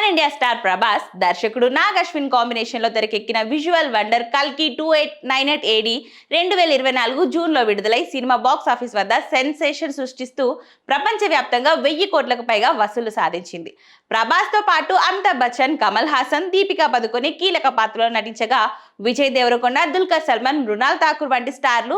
Pan India star Prabhas దర్శకుడు Nag Ashwin combination లో తెరకెక్కిన విజువల్ వండర్ కల్కి 2898 ఏడి 2024 జూన్ లో విడుదలై సినిమా బాక్స్ ఆఫీస్ వద్ద సెన్సేషన్ సృష్టిస్తూ ప్రపంచవ్యాప్తంగా 1000 కోట్లకు పైగా వసూలు సాధించింది. ప్రభాస్ తో పాటు అమితాబ్ బచ్చన్, కమల్ హాసన్, దీపికా పదుకొని కీలక పాత్రలో నటించగా విజయ్ దేవరకొండ, దుల్కర్ సల్మాన్, మృణాల్ ఠాకూర్ వంటి స్టార్లు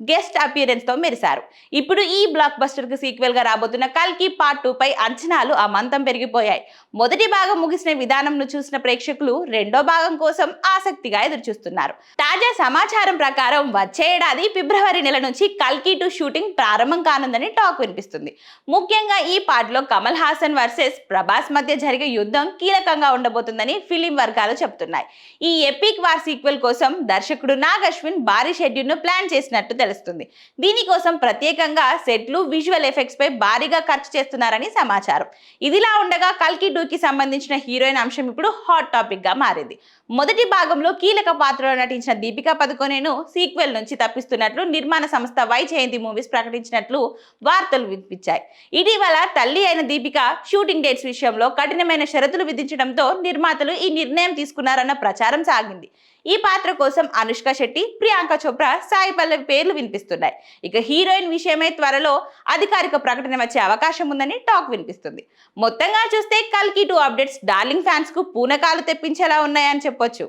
గెస్ట్ అపియరెన్స్ తో మెరిశారు. ఇప్పుడు ఈ బ్లాక్ బస్టర్ కు సీక్వెల్ గా రాబోతున్న కల్కి పార్ట్ 2 పై అంచనాలు అమాంతం పెరిగిపోయాయి. మొదటి భాగం ముగిసిన విధానంను చూసిన ప్రేక్షకులు రెండో భాగం కోసం ఆసక్తిగా ఎదురుచూస్తున్నారు. తాజా సమాచారం ప్రకారం వచ్చే ఏడాది ఫిబ్రవరి నెల నుంచి కల్కి 2 షూటింగ్ ప్రారంభం కానుందని టాక్ వినిపిస్తుంది. ముఖ్యంగా ఈ పార్ట్ లో కమల్ హాసన్ వర్సెస్ ప్రభాస్ మధ్య జరిగే యుద్ధం కీలకంగా ఉండబోతుందని ఫిలిం వర్గాలు చెబుతున్నాయి. ఈ ఎపిక్ వార్ సీక్వెల్ కోసం దర్శకుడు నాగ్ అశ్విన్ భారీ షెడ్యూల్ ను ప్లాన్ చేసినట్టు తెలుస్తుంది. దీనికోసం ప్రత్యేకంగా సెట్లు, విజువల్ ఎఫెక్ట్స్ పై భారీగా ఖర్చు చేస్తున్నారని సమాచారం. ఇదిలా ఉండగా కల్కి 2 కి సంబంధించిన హీరోయిన్ అంశం ఇప్పుడు హాట్ టాపిక్ గా మారింది. మొదటి భాగంలో కీలక పాత్రలో నటించిన దీపికా పదుకొనెను సీక్వెల్ నుంచి తప్పిస్తున్నట్లు నిర్మాణ సంస్థ వైజయంతి మూవీస్ ప్రకటించినట్లు వార్తలు వినిపించాయి. ఇటీవల తల్లి అయిన దీపిక షూటింగ్ డేట్స్ విషయంలో కఠినమైన షరతులు విధించడంతో నిర్మాతలు ఈ నిర్ణయం తీసుకున్నారన్న ప్రచారం సాగింది. ఈ పాత్ర కోసం అనుష్క శెట్టి, ప్రియాంక చోప్రా, సాయి పల్లవి పేర్లు వినిపిస్తున్నాయి. ఇక హీరోయిన్ విషయమై త్వరలో అధికారిక ప్రకటన వచ్చే అవకాశం ఉందని టాక్ వినిపిస్తుంది. మొత్తంగా చూస్తే కల్కి 2 అప్డేట్స్ డార్లింగ్ ఫ్యాన్స్ కు పూనకాలు తెప్పించేలా ఉన్నాయని చెప్పొచ్చు.